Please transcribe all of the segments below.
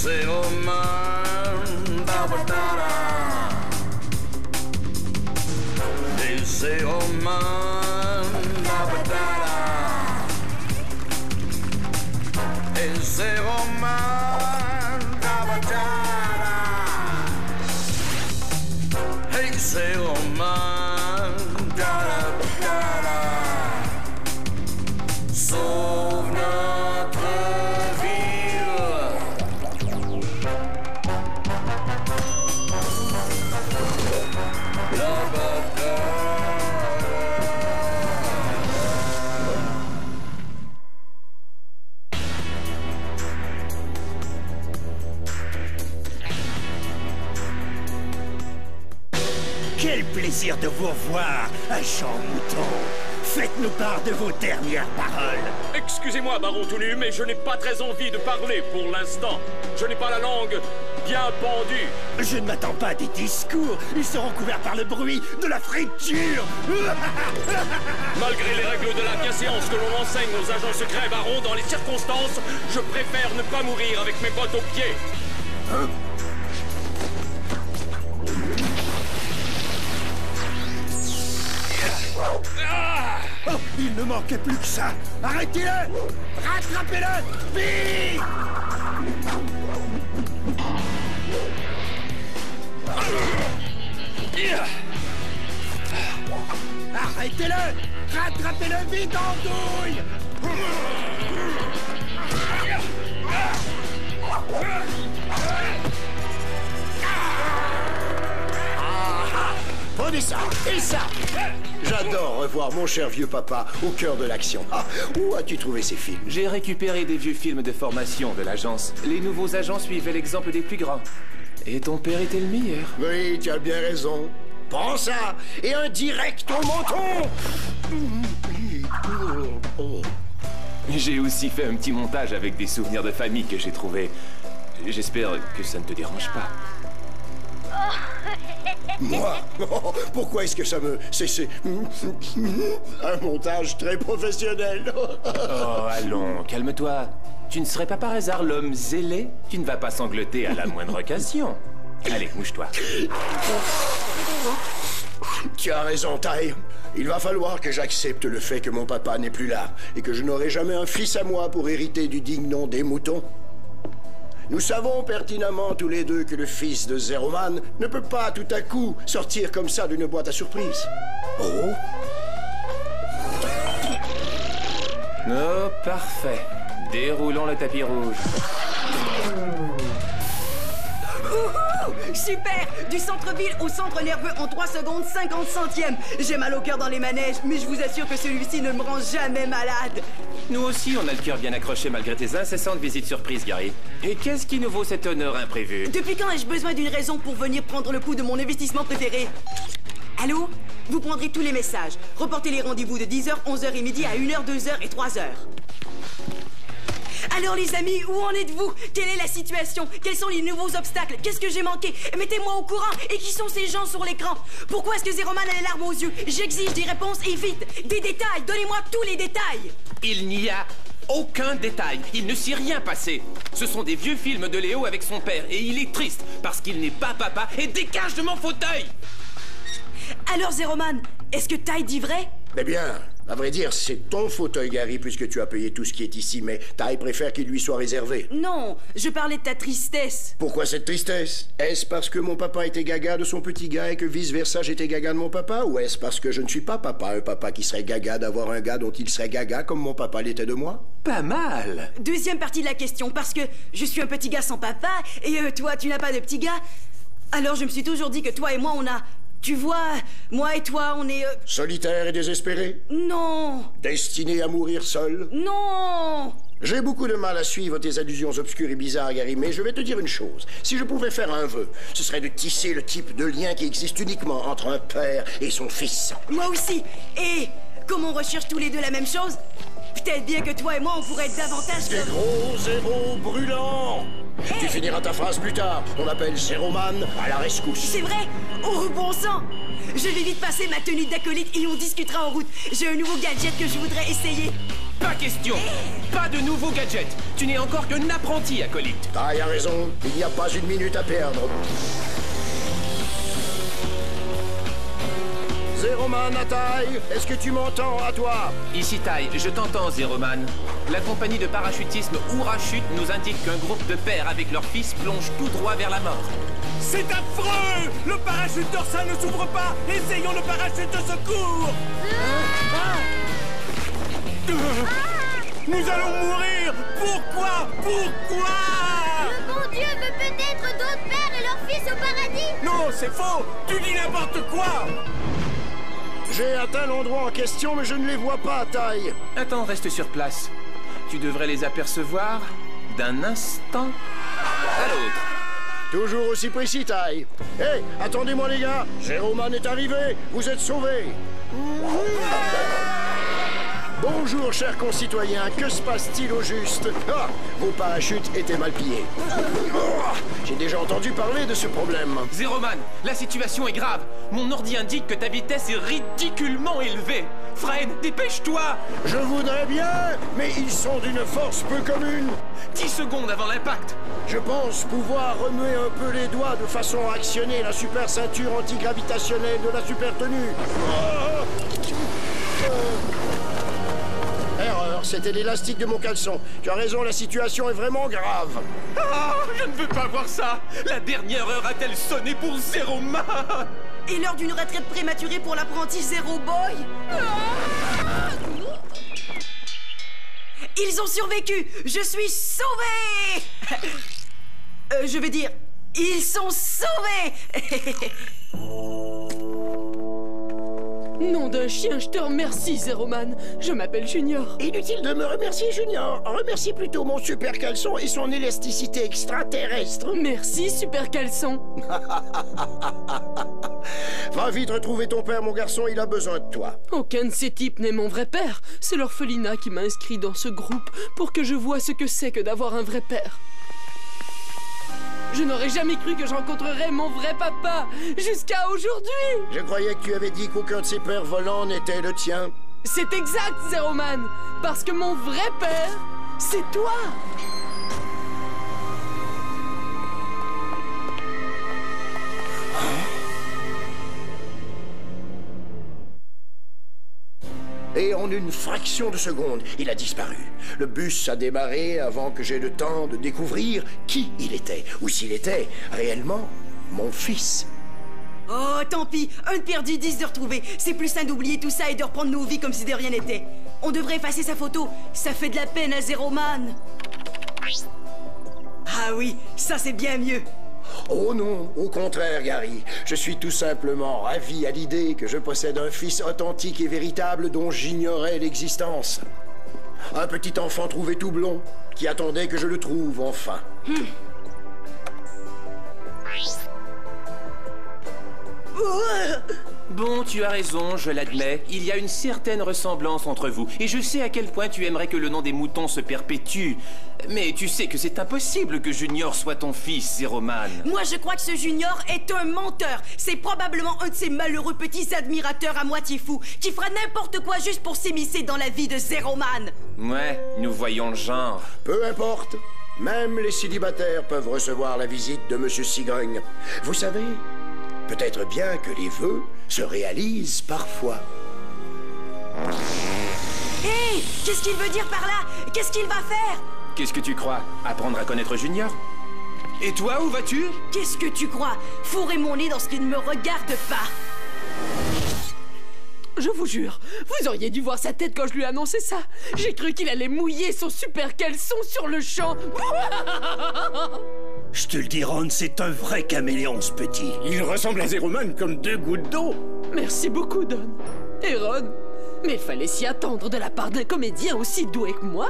Zero man, da ba da da. Hey, zero man, da ba da da. Hey, zero man, da ba da da. Hey, zero man, da da da da. Sauve notre ville. La Quel plaisir de vous revoir, agent Mouton. Faites-nous part de vos dernières paroles. Excusez-moi, baron tout nu, mais je n'ai pas très envie de parler pour l'instant. Je n'ai pas la langue bien pendue. Je ne m'attends pas à des discours. Ils seront couverts par le bruit de la friture. Malgré les règles de la bienséance que l'on enseigne aux agents secrets, baron, dans les circonstances, je préfère ne pas mourir avec mes bottes aux pieds. Oh, il ne manquait plus que ça. Arrêtez-le. Rattrapez-le. Vite. Arrêtez-le. Rattrapez-le vite en douille. Prenez ça, et ça. J'adore revoir mon cher vieux papa au cœur de l'action. Ah, où as-tu trouvé ces films? J'ai récupéré des vieux films de formation de l'agence. Les nouveaux agents suivaient l'exemple des plus grands. Et ton père était le meilleur. Oui, tu as bien raison. Prends ça, et un direct au menton. J'ai aussi fait un petit montage avec des souvenirs de famille que j'ai trouvés. J'espère que ça ne te dérange pas. Moi? Oh, pourquoi est-ce que ça me... C'est un montage très professionnel. Oh, allons, calme-toi. Tu ne serais pas par hasard l'homme zélé? Tu ne vas pas sangloter à la moindre occasion. Allez, mouche-toi. Tu as raison, Ty. Il va falloir que j'accepte le fait que mon papa n'est plus là et que je n'aurai jamais un fils à moi pour hériter du digne nom des moutons. Nous savons pertinemment tous les deux que le fils de Zero Man ne peut pas tout à coup sortir comme ça d'une boîte à surprise. Oh? Oh, parfait. Déroulons le tapis rouge. Super! Du centre-ville au centre nerveux en 3 secondes 50 centièmes. J'ai mal au cœur dans les manèges, mais je vous assure que celui-ci ne me rend jamais malade. Nous aussi, on a le cœur bien accroché malgré tes incessantes visites surprises, Gary. Et qu'est-ce qui nous vaut cet honneur imprévu? Depuis quand ai-je besoin d'une raison pour venir prendre le pouls de mon investissement préféré? Allô? Vous prendrez tous les messages. Reportez les rendez-vous de 10h, 11h et midi à 1h, 2h et 3h. Alors les amis, où en êtes-vous? Quelle est la situation? Quels sont les nouveaux obstacles? Qu'est-ce que j'ai manqué? Mettez-moi au courant. Et qui sont ces gens sur l'écran? Pourquoi est-ce que Zero Man a les larmes aux yeux? J'exige des réponses et vite. Des détails, donnez-moi tous les détails. Il n'y a aucun détail. Il ne s'est rien passé. Ce sont des vieux films de Léo avec son père. Et il est triste parce qu'il n'est pas papa et dégage de mon fauteuil. Alors Zero Man, est-ce que Ty dit vrai? Eh bien, à vrai dire, c'est ton fauteuil, Gary, puisque tu as payé tout ce qui est ici, mais Ty préfère qu'il lui soit réservé. Non, je parlais de ta tristesse. Pourquoi cette tristesse? Est-ce parce que mon papa était gaga de son petit gars et que vice-versa j'étais gaga de mon papa? Ou est-ce parce que je ne suis pas papa, un papa qui serait gaga d'avoir un gars dont il serait gaga comme mon papa l'était de moi? Pas mal. Deuxième partie de la question, parce que je suis un petit gars sans papa, et toi, tu n'as pas de petit gars. Alors je me suis toujours dit que toi et moi, on a... Tu vois, moi et toi, on est... Solitaire et désespéré? Non. Destiné à mourir seul? Non. J'ai beaucoup de mal à suivre tes allusions obscures et bizarres, Gary, mais je vais te dire une chose. Si je pouvais faire un vœu, ce serait de tisser le type de lien qui existe uniquement entre un père et son fils. Moi aussi. Et comme on recherche tous les deux la même chose, peut-être bien que toi et moi, on pourrait être davantage... Des gros zéros brûlants. Tu finiras ta phrase plus tard. On appelle Zero Man à la rescousse. C'est vrai? Oh, bon sang! Je vais vite passer ma tenue d'acolyte et on discutera en route. J'ai un nouveau gadget que je voudrais essayer. Pas question. Pas de nouveaux gadgets. Tu n'es encore qu'un apprenti, acolyte. Taille a raison, il n'y a pas une minute à perdre. Zeroman à taille, est-ce que tu m'entends à toi? Ici Tai, je t'entends, Zeroman. La compagnie de parachutisme Ourachute nous indique qu'un groupe de pères avec leur fils plonge tout droit vers la mort. C'est affreux! Le parachute dorsal ne s'ouvre pas! Essayons le parachute de secours! Nous allons mourir! Pourquoi? Pourquoi? Le bon Dieu veut peut-être d'autres pères et leurs fils au paradis. Non, c'est faux! Tu dis n'importe quoi! J'ai atteint l'endroit en question, mais je ne les vois pas, taille. Attends, reste sur place. Tu devrais les apercevoir d'un instant à l'autre. Toujours aussi précis, taille. Hé, attendez-moi les gars, Zeroman est arrivé, vous êtes sauvés. Bonjour, chers concitoyens, que se passe-t-il au juste? Ah, vos parachutes étaient mal pliés. Oh, j'ai déjà entendu parler de ce problème. Zeroman, la situation est grave. Mon ordi indique que ta vitesse est ridiculement élevée. Fred, dépêche-toi! Je voudrais bien, mais ils sont d'une force peu commune. 10 secondes avant l'impact. Je pense pouvoir remuer un peu les doigts de façon à actionner la super ceinture antigravitationnelle de la super tenue. Erreur, c'était l'élastique de mon caleçon. Tu as raison, la situation est vraiment grave. Ah, je ne veux pas voir ça. La dernière heure a-t-elle sonné pour Zeroman? Et l'heure d'une retraite prématurée pour l'apprenti Zero Boy? Ils ont survécu! Je suis sauvé! Je veux dire, ils sont sauvés! Nom d'un chien, je te remercie, Zeroman. Je m'appelle Junior. Inutile de me remercier, Junior. Remercie plutôt mon super caleçon et son élasticité extraterrestre. Merci, super caleçon. Va vite retrouver ton père, mon garçon, il a besoin de toi. Aucun de ces types n'est mon vrai père. C'est l'orphelinat qui m'a inscrit dans ce groupe pour que je voie ce que c'est que d'avoir un vrai père. Je n'aurais jamais cru que je rencontrerais mon vrai papa jusqu'à aujourd'hui. Je croyais que tu avais dit qu'aucun de ces pères volants n'était le tien. C'est exact, Zeroman, parce que mon vrai père, c'est toi. Et en une fraction de seconde, il a disparu. Le bus a démarré avant que j'aie le temps de découvrir qui il était, ou s'il était réellement mon fils. Oh, tant pis, un de perdu, 10 de retrouvé. C'est plus sain d'oublier tout ça et de reprendre nos vies comme si de rien n'était. On devrait effacer sa photo, ça fait de la peine à Zeroman. Ah oui, ça c'est bien mieux. Oh non, au contraire, Gary. Je suis tout simplement ravi à l'idée que je possède un fils authentique et véritable dont j'ignorais l'existence. Un petit enfant trouvé tout blond, qui attendait que je le trouve enfin. Bon, tu as raison, je l'admets. Il y a une certaine ressemblance entre vous. Et je sais à quel point tu aimerais que le nom des moutons se perpétue. Mais tu sais que c'est impossible que Junior soit ton fils, Zeroman. Moi, je crois que ce Junior est un menteur. C'est probablement un de ces malheureux petits admirateurs à moitié fous qui fera n'importe quoi juste pour s'immiscer dans la vie de Zeroman. Ouais, nous voyons le genre. Peu importe. Même les célibataires peuvent recevoir la visite de Monsieur Cigogne. Vous savez, peut-être bien que les vœux se réalisent parfois. Hé, qu'est-ce qu'il veut dire par là? Qu'est-ce qu'il va faire? Qu'est-ce que tu crois? Apprendre à connaître Junior? Et toi, où vas-tu? Qu'est-ce que tu crois? Fourrer mon nez dans ce qui ne me regarde pas. Je vous jure, vous auriez dû voir sa tête quand je lui ai annoncé ça. J'ai cru qu'il allait mouiller son super caleçon sur le champ. Je te le dis, Ron, c'est un vrai caméléon, ce petit. Il ressemble à Zeroman comme 2 gouttes d'eau. Merci beaucoup, Don. Et Ron, mais il fallait s'y attendre de la part d'un comédien aussi doué que moi.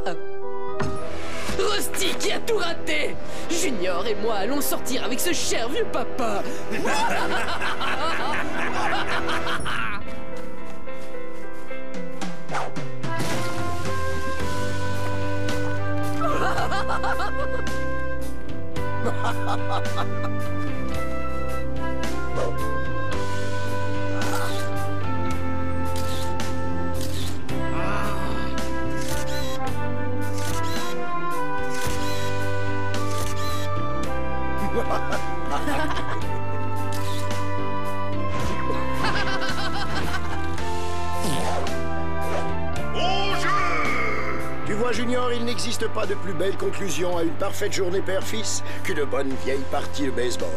Rusty qui a tout raté. Junior et moi allons sortir avec ce cher vieux papa. Tu vois, Junior, il n'existe pas de plus belle conclusion à une parfaite journée père-fils qu'une bonne vieille partie de baseball.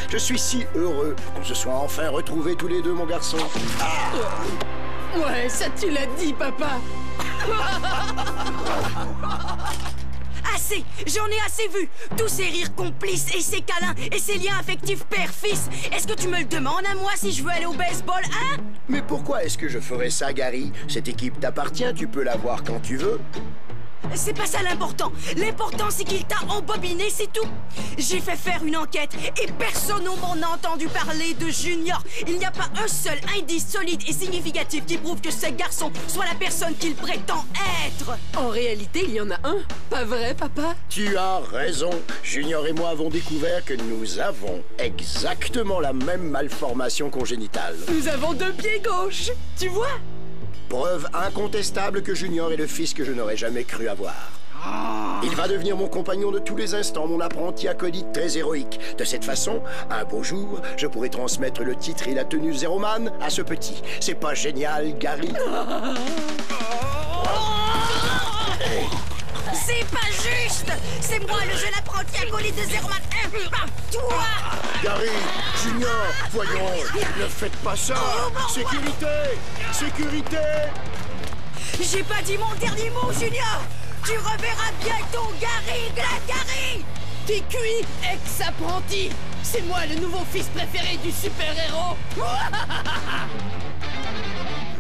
Je suis si heureux qu'on se soit enfin retrouvés tous les deux, mon garçon. Ouais, ça tu l'as dit, papa. Assez! J'en ai assez vu! Tous ces rires complices et ces câlins et ces liens affectifs père-fils! Est-ce que tu me le demandes à moi si je veux aller au baseball, hein? Mais pourquoi est-ce que je ferais ça, Gary? Cette équipe t'appartient, tu peux la voir quand tu veux. C'est pas ça l'important. L'important, c'est qu'il t'a embobiné, c'est tout. J'ai fait faire une enquête et personne au monde n'a entendu parler de Junior. Il n'y a pas un seul indice solide et significatif qui prouve que ce garçon soit la personne qu'il prétend être. En réalité, il y en a un. Pas vrai, papa? Tu as raison. Junior et moi avons découvert que nous avons exactement la même malformation congénitale. Nous avons 2 pieds gauches. Tu vois? Preuve incontestable que Junior est le fils que je n'aurais jamais cru avoir. Il va devenir mon compagnon de tous les instants, mon apprenti acolyte très héroïque. De cette façon, un beau jour, je pourrai transmettre le titre et la tenue Zeroman à ce petit. C'est pas génial, Gary? C'est pas juste! C'est moi le jeune apprenti acolyte de Zeroman. Toi! Gary, Junior, voyons, ne faites pas ça! Sécurité! Sécurité! J'ai pas dit mon dernier mot, Junior! Tu reverras bientôt Gary, Gary! T'es cuit, ex-apprenti! C'est moi le nouveau fils préféré du super-héros!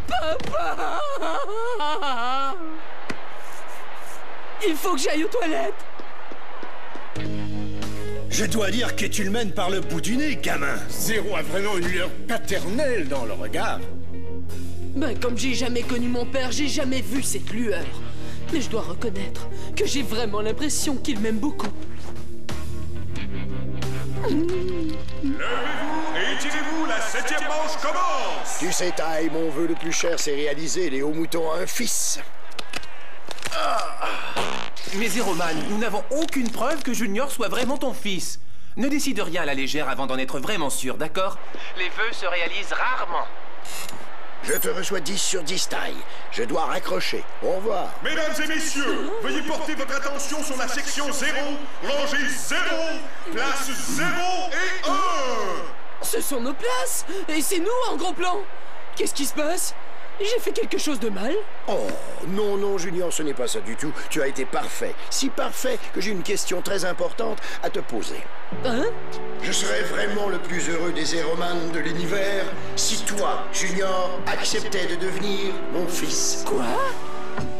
Papa! Il faut que j'aille aux toilettes! Je dois dire que tu le mènes par le bout du nez, gamin. Zéro a vraiment une lueur paternelle dans le regard. Ben, comme j'ai jamais connu mon père, j'ai jamais vu cette lueur. Mais je dois reconnaître que j'ai vraiment l'impression qu'il m'aime beaucoup. Levez-vous et étirez-vous, la 7e manche commence! Tu sais, Ty, mon vœu le plus cher, c'est réaliser. Les hauts moutons a un fils. Mais Zeroman, nous n'avons aucune preuve que Junior soit vraiment ton fils. Ne décide rien à la légère avant d'en être vraiment sûr, d'accord? Les vœux se réalisent rarement. Je te reçois 10 sur 10, Ty. Je dois raccrocher. Au revoir. Mesdames et messieurs, veuillez porter votre attention sur la section 0, rangée 0, place 0 et 1. Ce sont nos places! Et c'est nous en gros plan! Qu'est-ce qui se passe? J'ai fait quelque chose de mal? Oh, non, non, Junior, ce n'est pas ça du tout. Tu as été parfait. Si parfait que j'ai une question très importante à te poser. Hein? Je serais vraiment le plus heureux des Zeroman de l'univers si toi, Junior, acceptais de devenir mon fils. Quoi?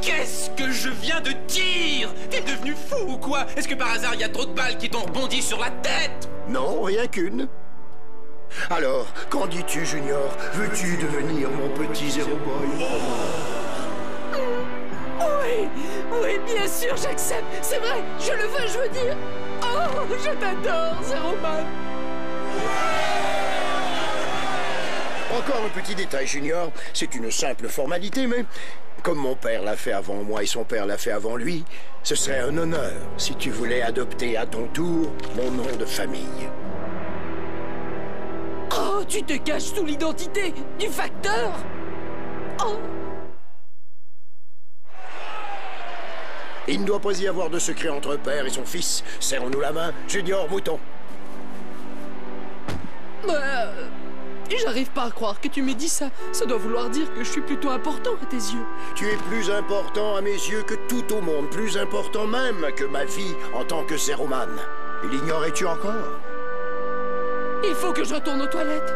Qu'est-ce que je viens de dire? T'es devenu fou ou quoi? Est-ce que par hasard il y a trop de balles qui t'ont rebondi sur la tête? Non, rien qu'une. Alors, qu'en dis-tu, Junior? Veux-tu devenir mon petit Zero Boy? Oui, oui, bien sûr, j'accepte. C'est vrai, je le veux, je veux dire. Oh, je t'adore, Zeroman. Encore un petit détail, Junior. C'est une simple formalité, mais comme mon père l'a fait avant moi et son père l'a fait avant lui, ce serait un honneur si tu voulais adopter à ton tour mon nom de famille. Oh, tu te caches sous l'identité du facteur? Oh! Il ne doit pas y avoir de secret entre père et son fils. Serrons-nous la main, Junior Mouton. J'arrive pas à croire que tu m'aies dit ça. Ça doit vouloir dire que je suis plutôt important à tes yeux. Tu es plus important à mes yeux que tout au monde. Plus important même que ma vie en tant que Zeroman. L'ignorais-tu encore? Il faut que je retourne aux toilettes.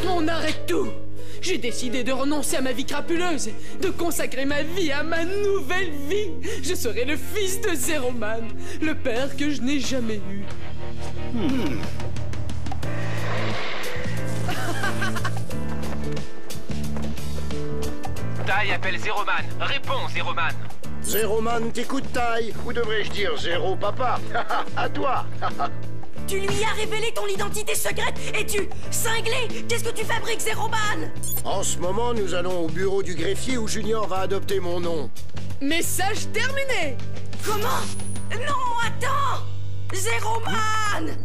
On arrête tout. J'ai décidé de renoncer à ma vie crapuleuse, de consacrer ma vie à ma nouvelle vie. Je serai le fils de Zeroman, le père que je n'ai jamais eu. Ty appelle Zeroman. Réponds, Zeroman. Zeroman t'écoute, Ty. Ou devrais-je dire Zéro Papa? À toi. Tu lui as révélé ton identité secrète et tu... Cinglé! Qu'est-ce que tu fabriques, Zeroman? En ce moment, nous allons au bureau du greffier où Junior va adopter mon nom. Message terminé. Comment? Non, attends! Zeroman!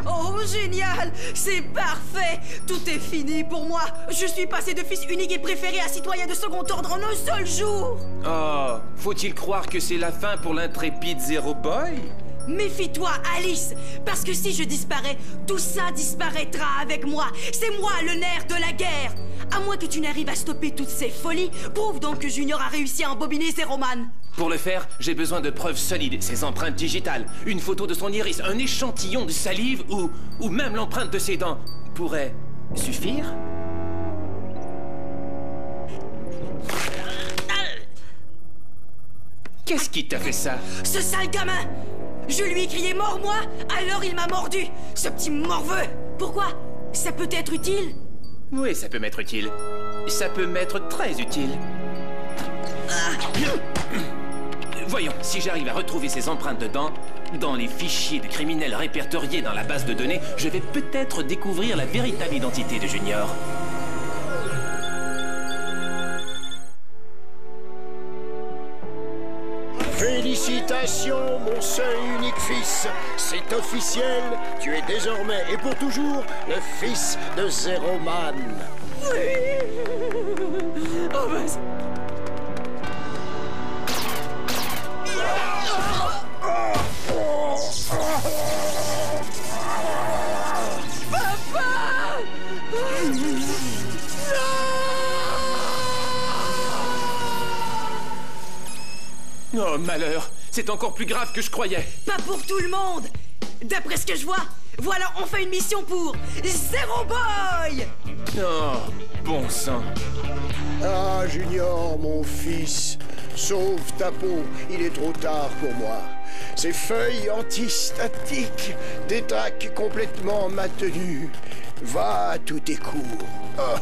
Oh, génial! C'est parfait! Tout est fini pour moi! Je suis passé de fils unique et préféré à citoyen de second ordre en un seul jour! Oh, faut-il croire que c'est la fin pour l'intrépide Zero Boy? Méfie-toi, Alice! Parce que si je disparais, tout ça disparaîtra avec moi! C'est moi le nerf de la guerre! À moins que tu n'arrives à stopper toutes ces folies, prouve donc que Junior a réussi à embobiner Zeroman! Pour le faire, j'ai besoin de preuves solides, ses empreintes digitales, une photo de son iris, un échantillon de salive ou même l'empreinte de ses dents pourrait suffire? Qu'est-ce qui t'a fait ça? Ce sale gamin! Je lui ai crié mort moi, alors il m'a mordu! Ce petit morveux! Pourquoi? Ça peut être utile? Oui, ça peut m'être utile. Ça peut m'être très utile. Voyons, si j'arrive à retrouver ces empreintes de dents dans les fichiers de criminels répertoriés dans la base de données, je vais peut-être découvrir la véritable identité de Junior. Félicitations, mon seul et unique fils. C'est officiel, tu es désormais et pour toujours le fils de Zeroman. Oui! Oh, vas-y! Papa! Oh, malheur! C'est encore plus grave que je croyais! Pas pour tout le monde! D'après ce que je vois, voilà enfin une mission pour Zero Boy! Oh, bon sang! Ah, Junior, mon fils, sauve ta peau, il est trop tard pour moi. Ces feuilles antistatiques détraquent complètement ma tenue. Va à tous tes cours. Oh,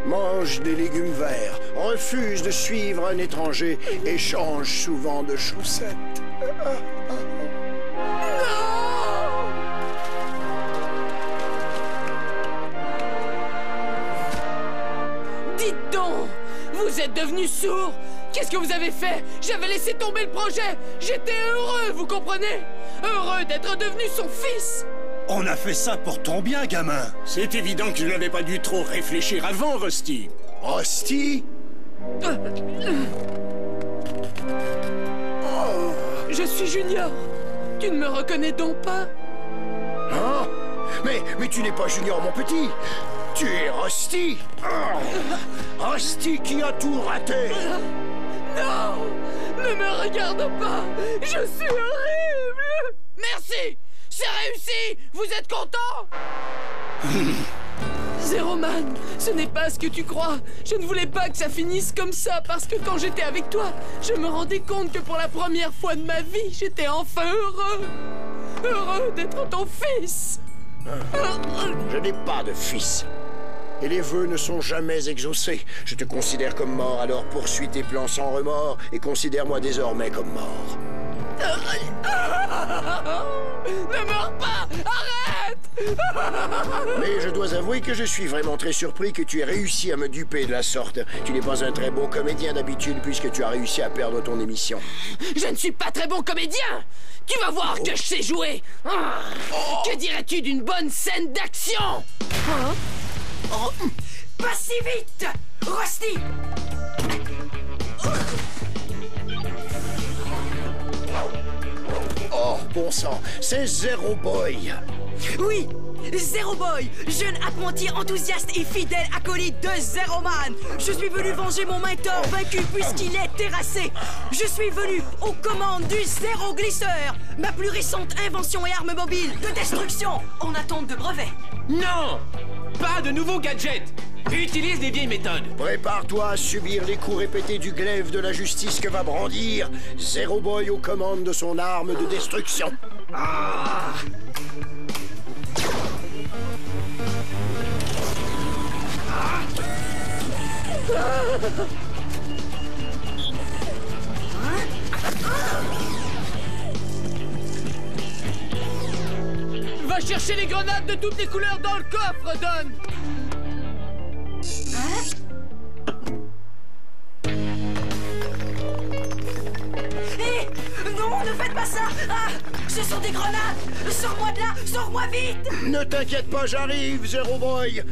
mange des légumes verts, refuse de suivre un étranger et change souvent de chaussettes. Dites donc! Vous êtes devenu sourd! Qu'est-ce que vous avez fait? J'avais laissé tomber le projet! J'étais heureux, vous comprenez? Heureux d'être devenu son fils! On a fait ça pour ton bien, gamin. C'est évident que tu n'avais pas dû trop réfléchir avant, Rusty. Rusty? Je suis Junior. Tu ne me reconnais donc pas? Hein? Mais tu n'es pas Junior, mon petit. Tu es Rusty. Rusty qui a tout raté. Non! Ne me regarde pas! Je suis horrible! Merci! C'est réussi! Vous êtes content? Zeroman, ce n'est pas ce que tu crois. Je ne voulais pas que ça finisse comme ça parce que quand j'étais avec toi, je me rendais compte que pour la première fois de ma vie, j'étais enfin heureux. Heureux d'être ton fils. Je n'ai pas de fils. Et les vœux ne sont jamais exaucés. Je te considère comme mort, alors poursuis tes plans sans remords et considère-moi désormais comme mort. Ne meurs pas! Arrête! Mais je dois avouer que je suis vraiment très surpris que tu aies réussi à me duper de la sorte. Tu n'es pas un très bon comédien d'habitude puisque tu as réussi à perdre ton émission. Je ne suis pas très bon comédien! Tu vas voir que je sais jouer! Que dirais-tu d'une bonne scène d'action? Pas si vite! Rusty! Oh, bon sang, c'est Zero Boy. Oui, Zero Boy, jeune apprenti enthousiaste et fidèle acolyte de Zeroman. Je suis venu venger mon mentor vaincu puisqu'il est terrassé. Je suis venu aux commandes du Zero Glisseur, ma plus récente invention et arme mobile de destruction en attente de brevet. Non! Pas de nouveaux gadgets! Utilise les vieilles méthodes! Prépare-toi à subir les coups répétés du glaive de la justice que va brandir Zero Boy aux commandes de son arme de destruction. Va chercher les grenades de toutes les couleurs dans le coffre, Don! Hé! Non, ne faites pas pas ça! Ah! Ce sont des grenades! Sors-moi de là! Sors-moi vite! Ne t'inquiète pas, j'arrive, Zero Boy.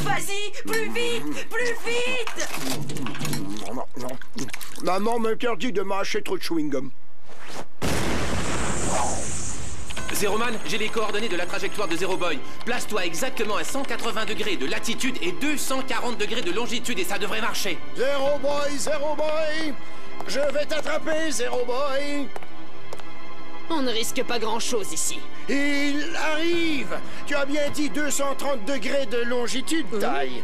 Vas-y! Plus vite! Plus vite! Maman m'interdit de mâcher trop de chewing-gum. Zeroman, j'ai les coordonnées de la trajectoire de Zero Boy. Place-toi exactement à 180 degrés de latitude et 240 degrés de longitude et ça devrait marcher. Zero Boy, je vais t'attraper, Zero Boy. On ne risque pas grand-chose ici. Il arrive. Tu as bien dit 230 degrés de longitude, taille.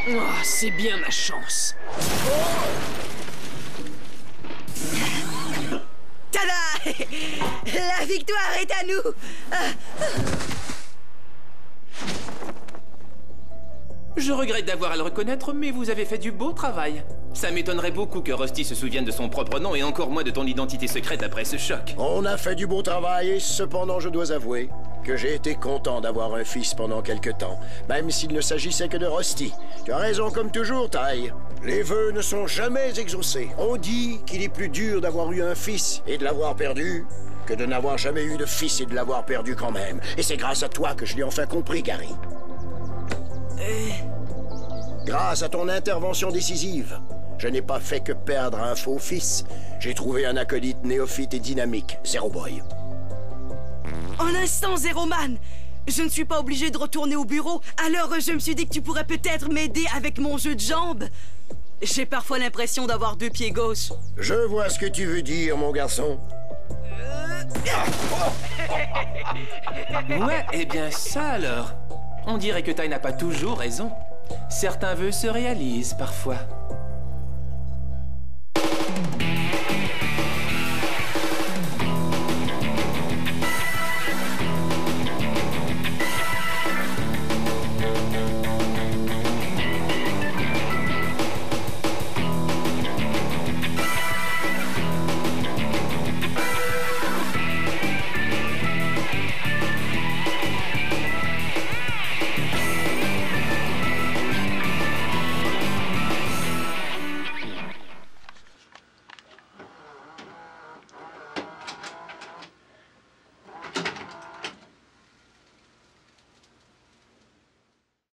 Oh, c'est bien ma chance. Tada! La victoire est à nous! Je regrette d'avoir à le reconnaître, mais vous avez fait du beau travail. Ça m'étonnerait beaucoup que Rusty se souvienne de son propre nom et encore moins de ton identité secrète après ce choc. On a fait du beau travail et cependant je dois avouer que j'ai été content d'avoir un fils pendant quelque temps, même s'il ne s'agissait que de Rusty. Tu as raison comme toujours, Ty. Les vœux ne sont jamais exaucés. On dit qu'il est plus dur d'avoir eu un fils et de l'avoir perdu que de n'avoir jamais eu de fils et de l'avoir perdu quand même. Et c'est grâce à toi que je l'ai enfin compris, Gary. Grâce à ton intervention décisive, je n'ai pas fait que perdre un faux fils. J'ai trouvé un acolyte néophyte et dynamique, Zero Boy. Un instant, Zeroman! Je ne suis pas obligé de retourner au bureau, alors je me suis dit que tu pourrais peut-être m'aider avec mon jeu de jambes. J'ai parfois l'impression d'avoir 2 pieds gauches. Je vois ce que tu veux dire, mon garçon. Ouais, eh bien ça alors. On dirait que Ty n'a pas toujours raison. Certains vœux se réalisent parfois.